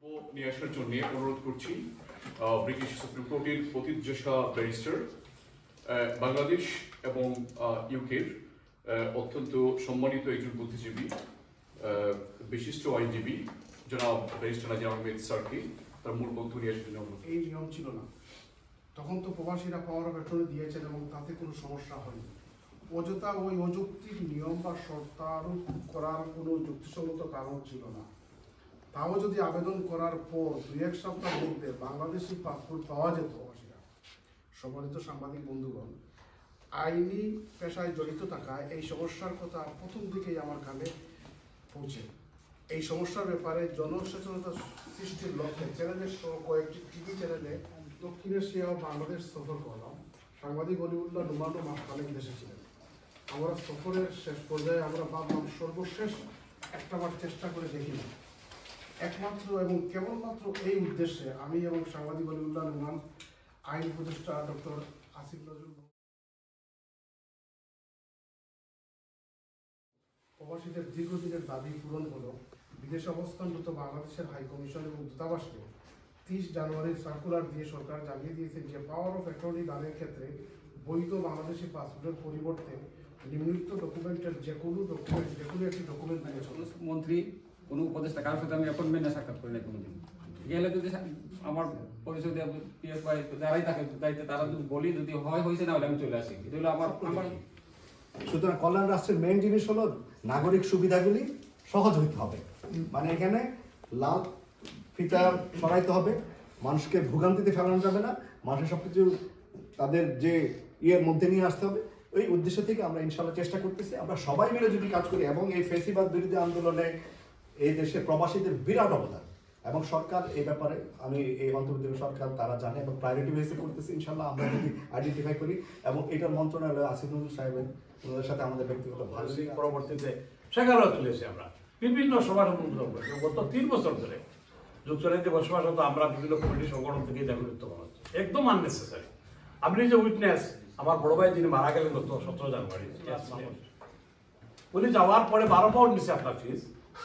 নিয়ে আসার জন্য অনুরোধ করছি ব্রিটিশ সুপ্রিম কোর্টের প্রতিষ্ঠা ব্যারিস্টার বাংলাদেশ এবং ইউকের অত্যন্ত সম্মানিত একজন বুদ্ধিজীবী বিশিষ্ট আইনজীবী জনাব ব্যারিস্টার নাজির আহমেদ স্যারকে তার মূল বক্তব্য নিয়ে আসার জন্য অনুরোধ। এই নিয়ম ছিল না, তখন তো প্রবাসীরা পাওয়ার অফ অ্যাটর্নি দিয়েছেন এবং তাতে কোনো সমস্যা হয়নি। অযথা ওই অযৌক্তিক নিয়ম বা শর্ত আরোপ করার কোনো যুক্তিসঙ্গত কারণ ছিল না। তাও যদি আবেদন করার পর 2-1 সপ্তাহের মধ্যে বাংলাদেশি পাসপোর্ট পাওয়া যেত, সম্মানিত সাংবাদিক বন্ধুগণ, আইনি পেশায় জড়িত থাকায় এই সমস্যার কথা প্রথম দিকেই আমার কানে পৌঁছে। এই সমস্যার ব্যাপারে জনসচেতনতা সৃষ্টির লক্ষ্যে চ্যানেলের সহ কয়েকটি টিভি চ্যানেলে দক্ষিণ এশিয়া ও বাংলাদেশ সফর করলাম। সাংবাদিক অলিউল্লাহ নুমানও মাসখানেক দেশে ছিলেন। আমরা সফরের শেষ পর্যায়ে আমরা ভাবলাম সর্বশেষ একটাবার চেষ্টা করে দেখি না। একমাত্র এবং কেবলমাত্র এই উদ্দেশ্যে আমি এবং সাংবাদিক অলিউল্লাহ নুমান, আইন উপদেষ্টা ডক্টর আসিফ নজরুল, প্রবাসীদের দীর্ঘদিনের দাবি পূরণ হলো। বিদেশে অবস্থানরত বাংলাদেশের হাইকমিশন এবং দূতাবাসকে 30 জানুয়ারির সার্কুলার দিয়ে সরকার জানিয়ে দিয়েছেন যে পাওয়ার অফ অ্যাটর্নি দানের ক্ষেত্রে বৈধ বাংলাদেশি পাসপোর্টের পরিবর্তে নিম্নলিখিত ডকুমেন্টের যে কোনো একটি ডকুমেন্ট দিয়ে চলে। মন্ত্রী কোনো উপদেষ্টা কারোর সাথে আমি অ্যাপয়েন্টমেন্টে সাক্ষাৎ করি না কোনোদিন। গেলে যদি আমার পরিচয় যারাই থাকে দায়িত্বে তারা যদি বলি, যদি হয়েছে না হলে আমি চলে আসি। এটা হলো আমার। সুতরাং কল্যাণ রাষ্ট্রের মেইন জিনিস হলো নাগরিক সুবিধাগুলি সহজ হইতে হবে। মানে এখানে লাভ ফিচার সরাইতে হবে, মানুষকে ভোগান্তিতে ফেলানো যাবে না, মানুষের সবকিছু তাদের যে ইয়ের মধ্যে নিয়ে আসতে হবে। ওই উদ্দেশ্য থেকে আমরা ইনশাল্লাহ চেষ্টা করতেছি। আমরা সবাই মিলে যদি কাজ করি, এবং এই ফেসিবাদ বিরোধী আন্দোলনে এই দেশের প্রবাসীদের বিরাট অবদান, এবং সরকার এই ব্যাপারে, আমি এই অন্তর্বর্তী সরকার তারা জানে এবং প্রায়োরিটি বেসে করতেছি। ইনশাল্লাহ আমরা যদি আইডেন্টিফাই করি, এবং এটার মন্ত্রণালয় আসিফ নজরুল সাহেবের সাথে আমাদের ব্যক্তিগত ভালো পরবর্তীতে সেখানেও তুলেছি আমরা বিভিন্ন সভার অনুমোদন করেছি। গত 3 বছর ধরে যুক্তরাজ্যে বসবাস হতো আমরা বিভিন্ন কমিটি সংগঠন থেকে দাবিত্ব করা হচ্ছে, একদম আননেসেসারি। আপনি যে উইটনেস, আমার বড় ভাই যিনি মারা গেলেন গত 17 জানুয়ারি, উনি যাওয়ার পরে 12 পাউন্ড নিচ্ছে আপনার ফিস,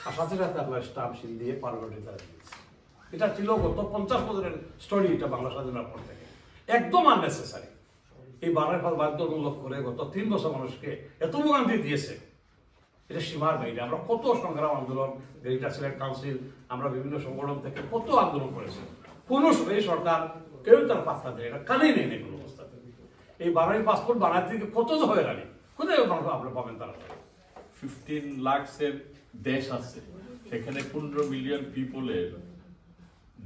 আর সাথে সাথে আপনার স্টাম্প সিল দিয়ে পার্লামেন্টে তারা দিয়েছে। এটা ছিল গত 50 বছরের স্টোরি, এটা বাংলা স্বাধীনতার পর থেকে একদম আননেসেসারি। এই বাংলার বাধ্যতামূলক করে গত 3 বছর মানুষকে এত ভোগান্তি দিয়েছে, এটা সীমার বাইরে। আমরা কত সংগ্রাম আন্দোলন, গ্রেটার সিলেট কাউন্সিল, আমরা বিভিন্ন সংগঠন থেকে কত আন্দোলন করেছি, কোনো এই সরকার কেউ তার পাত্তা দেয়, এটা কানেই নেই না কোনো অবস্থাতে। এই বাঙালি পাসপোর্ট বানাতে থেকে কত হয়রানি, কোথায় আপনারা পাবেন তারা? 15 লাখের দেশ আছে, সেখানে 15 মিলিয়ন পিপলের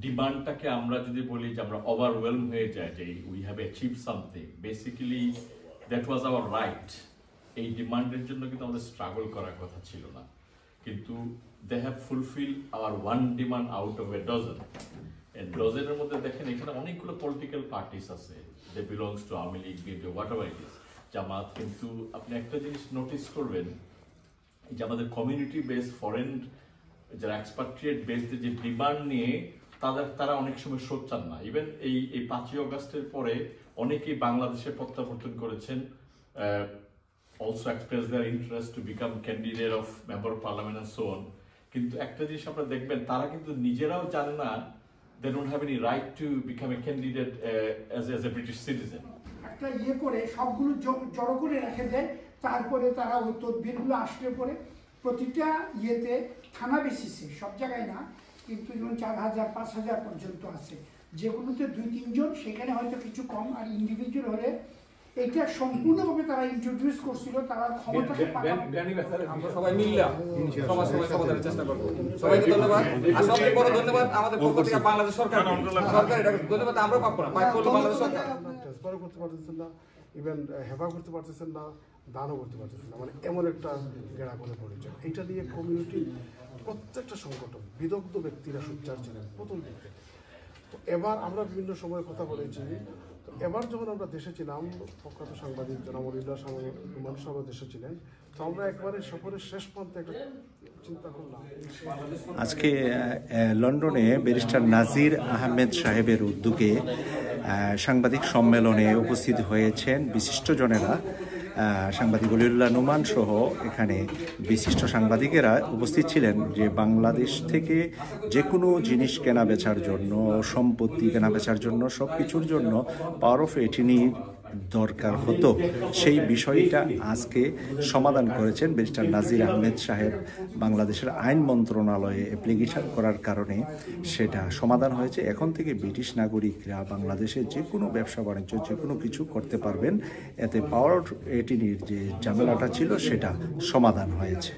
ডিমান্ডটাকে আমরা যদি বলি যে আমরা ওভারওয়েলম হয়ে যায়, যে we have achieve something, basically that was our right. এই ডিমান্ডের জন্য কিন্তু আমাদের স্ট্রাগল করার কথা ছিল না, কিন্তু they have fulfil our one demand out of a dozen. ডজনের মধ্যে দেখেন এখানে অনেকগুলো পলিটিক্যাল পার্টিস আছে, they belongs to Awami League, BNP, whatever it is, Jamaat. কিন্তু আপনি একটা জিনিস নোটিস করবেন যে আমাদের কমিউনিটি বেস, ফরেন যারা এক্সপাট্রিয়েট বেসড যে ডিমান্ড নিয়ে তারা অনেক সময় সোচ্চার না। ইভেন এই 5ই অগস্টের পরে অনেকেই বাংলাদেশে প্রত্যাবর্তন করেছেন, also express their interest to become candidate of member of parliament and so on. কিন্তু একটা জিনিস আপনারা দেখবেন, তারা কিন্তু নিজেরাও জানে না, they don't have any right to become a candidate as a British citizen. একটা ইয়ে করে সবগুলো জড়ো করে রেখে দেয়, তারপরে তারা ওই তদবিরগুলো আসলে পরে প্রতিটা ইয়েতে থানা বেসিসে, সব জায়গায় না, কিন্তু যেমন 4000 5000 পর্যন্ত আছে, যেগুলোতে 2-3 জন, সেখানে হয়তো কিছু কম। আর ইন্ডিভিজুয়াল হলে এটা সম্পূর্ণভাবে তারা ইন্ট্রোডিউস করছিল, তারা ক্ষমতাকে আমরা সবাই মিললাম সমাধানের চেষ্টা করবো। সবাইকে ধন্যবাদ, আর সবচেয়ে বড় ধন্যবাদ আমাদের পক্ষ থেকে বাংলাদেশ সরকার। এটাকে ধন্যবাদ আমরা পাবো না, পাই করলো বাংলাদেশ সরকার। ট্রান্সফারও করতে পারতেছেন না, ইভেন হেফা করতে পারতেছেন না, দানও করতে পারতেছেন না, মানে এমন একটা গেড়া করে পড়েছে। এইটা নিয়ে কমিউনিটির প্রত্যেকটা সংগঠন, বিদগ্ধ ব্যক্তিরা সোচ্চার ছিলেন প্রথম দিক থেকে। তো এবার আমরা বিভিন্ন সময় কথা বলেছি। তো এবার যখন আমরা দেশে ছিলাম, প্রখ্যাত সাংবাদিক জনাব অলিউল্লাহ মানুষ আমরা দেশে ছিলেন, তো আমরা একবারে সফরের শেষ প্রান্তে একটা চিন্তা করলাম। আজকে লন্ডনে ব্যারিস্টার নাজির আহমেদ সাহেবের উদ্যোগে সাংবাদিক সম্মেলনে উপস্থিত হয়েছেন বিশিষ্টজনেরা, সাংবাদিক অলিউল্লাহ নোমান সহ এখানে বিশিষ্ট সাংবাদিকেরা উপস্থিত ছিলেন যে বাংলাদেশ থেকে যে কোনো জিনিস কেনা বেচার জন্য, সম্পত্তি কেনা বেচার জন্য, সব কিছুর জন্য পাওয়ার অফ অ্যাটর্নি দরকার হতো, সেই বিষয়টা আজকে সমাধান করেছেন ব্যারিস্টার নাজির আহমেদ সাহেব। বাংলাদেশের আইন মন্ত্রণালয়ে অ্যাপ্লিকেশন করার কারণে সেটা সমাধান হয়েছে। এখন থেকে ব্রিটিশ নাগরিকরা বাংলাদেশে যে কোনো ব্যবসা বাণিজ্য যে কোনো কিছু করতে পারবেন। এতে পাওয়ার অফ অ্যাটর্নির যে ঝামেলাটা ছিল সেটা সমাধান হয়েছে।